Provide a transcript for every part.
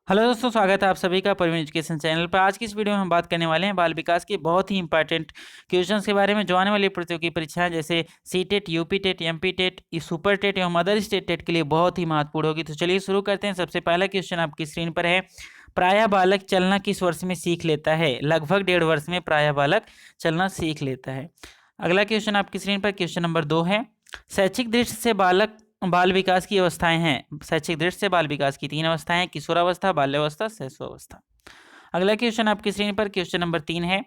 Hello दोस्तों, स्वागत है आप सभी का परवीन एजुकेशन चैनल पर। आज की इस वीडियो में हम बात करने वाले हैं बाल विकास के बहुत ही इंपॉर्टेंट क्वेश्चंस के बारे में जो आने वाली प्रतियोगी परीक्षाएं जैसे C TET, UP TET, MP TET, super TET एवं अदर स्टेट टेट के लिए बहुत ही महत्वपूर्ण होगी। तो चलिए शुरू करते हैं। सबसे पहला क्वेश्चन आपकी स्क्रीन पर है, प्रायः बालक चलना किस वर्ष में सीख लेता है? लगभग 1.5 वर्ष में प्रायः बालक चलना सीख लेता है। अगला क्वेश्चन आपकी स्क्रीन पर क्वेश्चन नंबर 2 है, शैक्षिक दृष्टि से बाल विकास की अवस्थाएं हैं। शैक्षिक दृष्टि से बाल विकास की 3 अवस्थाएं हैं, किशोरावस्था, बाल्यावस्था, शैशवावस्था। अगला क्वेश्चन आपकी स्क्रीन पर क्वेश्चन नंबर 3 है,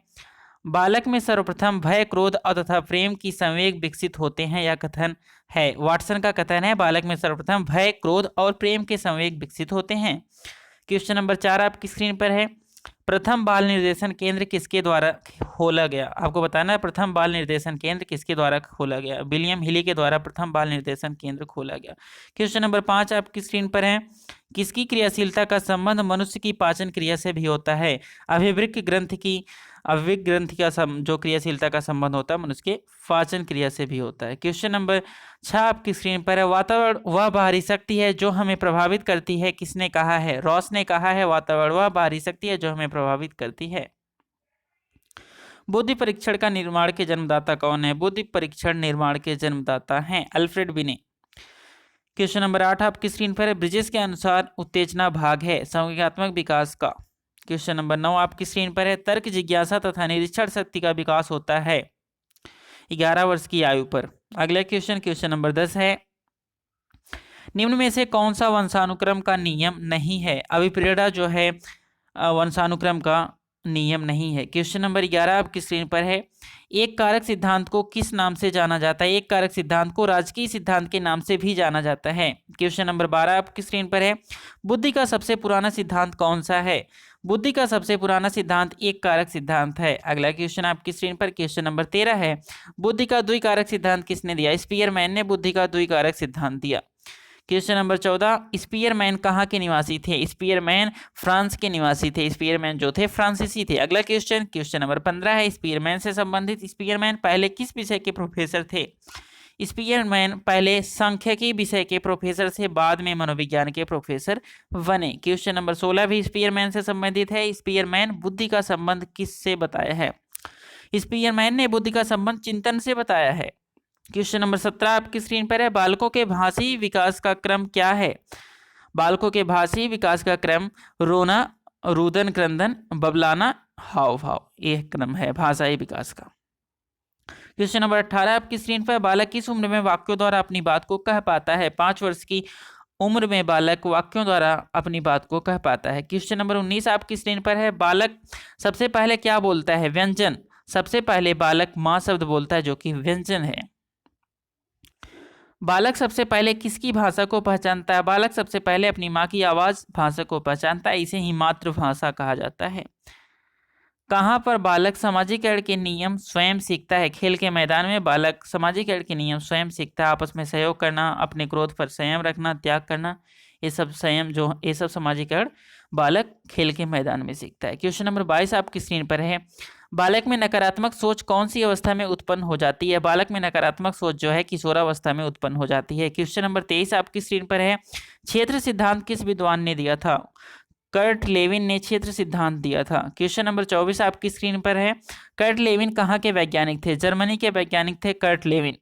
बालक में सर्वप्रथम भय, क्रोध और तथा प्रेम की संवेग विकसित होते हैं। यह कथन है, वाटसन का कथन है, बालक में सर्वप्रथम भय, क्रोध और प्रेम के संवेग विकसित होते हैं। क्वेश्चन नंबर 4 आपकी स्क्रीन पर है, प्रथम बाल निर्देशन केंद्र किसके द्वारा खोला गया? आपको बताना है प्रथम बाल निर्देशन केंद्र किसके द्वारा खोला गया। विलियम हिली के द्वारा प्रथम बाल निर्देशन केंद्र खोला गया। क्वेश्चन नंबर 5 आपकी स्क्रीन पर है, किसकी क्रियाशीलता का संबंध मनुष्य की पाचन क्रिया से भी होता है? अभिवृक्क ग्रंथि का जो क्रियाशीलता का संबंध होता है मनुष्य के पाचन क्रिया से भी होता है। क्वेश्चन नंबर 6 आपकी स्क्रीन पर है, वातावरण वह बाहरी शक्ति है जो हमें प्रभावित करती है। किसने कहा है? रॉस ने कहा है, वातावरण वह बाहरी शक्ति है जो हमें प्रभावित करती है। बुद्धि परीक्षण का निर्माण के जन्मदाता कौन है? बुद्धि परीक्षण निर्माण के जन्मदाता हैं अल्फ्रेड बिने। क्वेश्चन नंबर 8 आपकी स्क्रीन पर है, ब्रिजेस के अनुसार उत्तेजना भाग है संज्ञानात्मक विकास का। क्वेश्चन नंबर 9 आपकी स्क्रीन पर है, तर्क, जिज्ञासा तथा निरीक्षण शक्ति का विकास होता है 11 वर्ष की आयु पर। अगला क्वेश्चन नंबर 10 है, निम्न में से कौन सा वंशानुक्रम का नियम नहीं है? अभिप्रेरणा जो है वंशानुक्रम का नियम नहीं है। क्वेश्चन नंबर 11 आपकी स्क्रीन पर है, एक कारक सिद्धांत को किस नाम से जाना जाता है? एक कारक सिद्धांत को राजकीय सिद्धांत के नाम से भी जाना जाता है। क्वेश्चन नंबर 12 आपकी स्क्रीन पर है, बुद्धि का सबसे पुराना सिद्धांत कौन सा है? बुद्धि का सबसे पुराना सिद्धांत एक कारक सिद्धांत है। अगला क्वेश्चन आपकी स्क्रीन पर क्वेश्चन नंबर 13 है, बुद्धि का द्विकारक सिद्धांत किसने दिया? स्पीयरमैन ने बुद्धि का द्विकारक सिद्धांत दिया। क्वेश्चन नंबर 14, स्पीयरमैन कहाँ के निवासी थे? स्पीयरमैन फ्रांस के निवासी थे। स्पीयरमैन जो थे फ्रांसीसी थे। अगला क्वेश्चन नंबर 15 है, स्पीयरमैन से संबंधित, स्पीयरमैन पहले किस विषय के प्रोफेसर थे? स्पीयरमैन पहले सांख्यिकी विषय के प्रोफेसर से बाद में मनोविज्ञान के प्रोफेसर बने। क्वेश्चन नंबर 16 भी स्पीयरमैन से संबंधित है। स्पीयरमैन बुद्धि का संबंध किससे बताया है? स्पीयरमैन ने बुद्धि का संबंध चिंतन से बताया है। क्वेश्चन नंबर 17 आपकी स्क्रीन पर है, बालकों के भाषी विकास का क्रम क्या है? बालकों के भाषी विकास का क्रम रोना, रुदन, क्रंदन, बबलाना, हाव भाव, यह क्रम है भाषाई विकास का। क्वेश्चन नंबर 18 आपकी स्क्रीन पर, बालक किस उम्र में वाक्यों द्वारा अपनी बात को कह पाता है? 5 वर्ष की उम्र में बालक वाक्यों द्वारा अपनी बात को कह पाता है। क्वेश्चन नंबर 19 आपकी स्क्रीन पर है, बालक सबसे पहले क्या बोलता है? व्यंजन। सबसे पहले बालक माँ शब्द बोलता है जो कि व्यंजन है। बालक सबसे पहले किसकी भाषा को पहचानता है? बालक सबसे पहले अपनी माँ की आवाज भाषा को पहचानता है, इसे ही मातृभाषा कहा जाता है। कहाँ पर बालक सामाजिकरण के नियम स्वयं सीखता है? खेल के मैदान में बालक सामाजिकरण के नियम स्वयं सीखता है। आपस में सहयोग करना, अपने क्रोध पर संयम रखना, त्याग करना, ये सब सामाजिकरण बालक खेल के मैदान में सीखता है। क्वेश्चन नंबर 22 आपकी स्क्रीन पर है, बालक में नकारात्मक सोच कौन सी अवस्था में उत्पन्न हो जाती है? बालक में नकारात्मक सोच जो है किशोरावस्था में उत्पन्न हो जाती है। क्वेश्चन नंबर 23 आपकी स्क्रीन पर है, क्षेत्र सिद्धांत किस विद्वान ने दिया था? कर्ट लेविन ने क्षेत्र सिद्धांत दिया था। क्वेश्चन नंबर 24 आपकी स्क्रीन पर है, कर्ट लेविन कहाँ के वैज्ञानिक थे? जर्मनी के वैज्ञानिक थे कर्ट लेविन।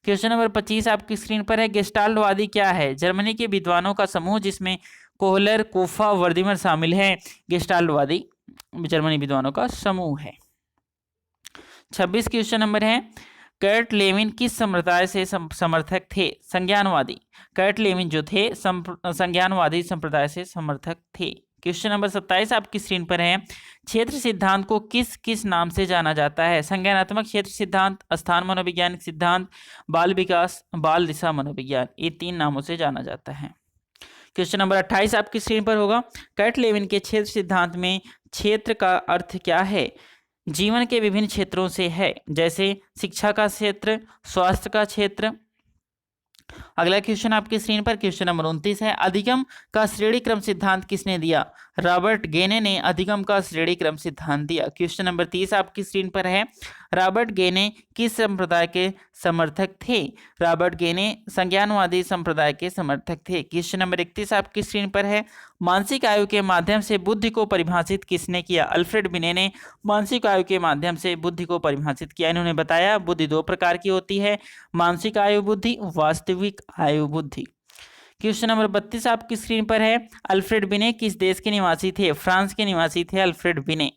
क्वेश्चन नंबर 25 आपकी स्क्रीन पर है, गेस्टाल्टवादी क्या है? जर्मनी के विद्वानों का समूह जिसमें कोहलर, कोफा, वर्दीमर शामिल है। गेस्टाल्टवादी जर्मनी विद्वानों का समूह है। 26 क्वेश्चन नंबर है, कर्ट लेविन किस संप्रदाय से समर्थक थे? संज्ञानवादी। कर्ट लेविन जो थे संज्ञानवादी संप्रदाय से समर्थक थे। क्वेश्चन नंबर 27 आपकी स्क्रीन पर है, क्षेत्र सिद्धांत को किस किस नाम से जाना जाता है? संज्ञानात्मक क्षेत्र सिद्धांत, स्थान मनोवैज्ञानिक सिद्धांत, बाल विकास, बाल दिशा मनोविज्ञान, ये 3 नामों से जाना जाता है। क्वेश्चन नंबर 28 आपकी स्क्रीन पर होगा, कर्ट लेविन के क्षेत्र सिद्धांत में क्षेत्र का अर्थ क्या है? जीवन के विभिन्न क्षेत्रों से है, जैसे शिक्षा का क्षेत्र, स्वास्थ्य का क्षेत्र। अगला क्वेश्चन आपकी स्क्रीन पर क्वेश्चन नंबर 29 है, अधिगम का श्रेणी क्रम सिद्धांत किसने दिया? रॉबर्ट गेने ने अधिगम का श्रेणी क्रम सिद्धांत दिया। क्वेश्चन नंबर 30 आपकी स्क्रीन पर है, रॉबर्ट गेने किस संप्रदाय के समर्थक थे? रॉबर्ट गेने संज्ञानवादी संप्रदाय के समर्थक थे। क्वेश्चन नंबर 31 आपकी स्क्रीन पर है, मानसिक आयु के माध्यम से बुद्धि को परिभाषित किसने किया? अल्फ्रेड बिने ने मानसिक आयु के माध्यम से बुद्धि को परिभाषित किया। इन्होंने बताया बुद्धि दो प्रकार की होती है, मानसिक आयु बुद्धि, वास्तविक आयु बुद्धि। क्वेश्चन नंबर 32 आपकी स्क्रीन पर है। अल्फ्रेड बिने किस देश के निवासी थे? फ्रांस के निवासी थे अल्फ्रेड बिने।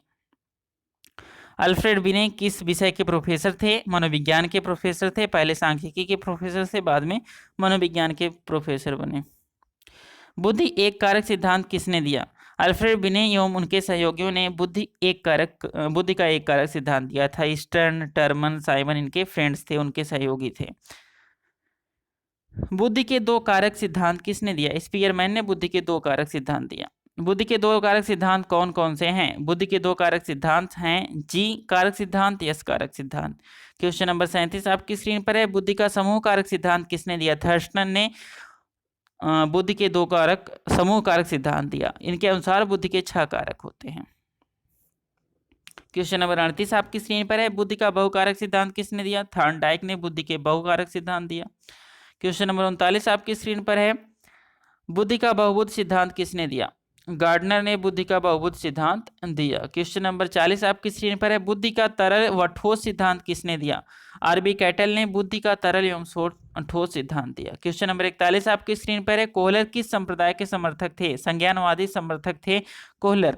अल्फ्रेड बिने किस विषय के प्रोफेसर थे? मनोविज्ञान के प्रोफेसर थे। पहले सांख्यिकी के प्रोफेसर थे, बाद में मनोविज्ञान के प्रोफेसर बने। बुद्धि एक कारक सिद्धांत किसने दिया? अल्फ्रेड बिने एवं उनके सहयोगियों ने बुद्धि का एक कारक सिद्धांत दिया था। ईस्टर्न, टर्मन, साइमन इनके फ्रेंड्स थे, उनके सहयोगी थे। बुद्धि के दो कारक सिद्धांत किसने दिया? स्पीयरमैन ने बुद्धि के दो कारक सिद्धांत दिया। बुद्धि के दो कारक सिद्धांत कौन कौन से हैं? बुद्धि के दो कारक सिद्धांत हैं जी कारक सिद्धांत, यस कारक सिद्धांत। क्वेश्चन नंबर 37 आपकी स्क्रीन पर है। बुद्धि का समूह कारक सिद्धांत किसने दिया? थर्स्टन ने बुद्धि के दो कारक समूह कारक सिद्धांत दिया। इनके अनुसार बुद्धि के 6 कारक होते हैं। क्वेश्चन नंबर 38 आपकी स्क्रीन पर है। बुद्धि का बहुकारक सिद्धांत किसने दिया? थॉर्नडाइक ने बुद्धि के बहुकारक सिद्धांत दिया। क्वेश्चन नंबर 39 आपकी स्क्रीन पर है। बुद्धि का बहुबुद्ध सिद्धांत किसने दिया? गार्डनर ने बुद्धि का बहुबुद्ध सिद्धांत दिया। क्वेश्चन नंबर 40 आपकी स्क्रीन पर है। बुद्धि का तरल व ठोस सिद्धांत किसने दिया? आरबी कैटल ने बुद्धि का तरल एवं ठोस सिद्धांत दिया। क्वेश्चन नंबर 41 आपकी स्क्रीन पर है। कोहलर किस संप्रदाय के समर्थक थे? संज्ञानवादी समर्थक थे कोहलर।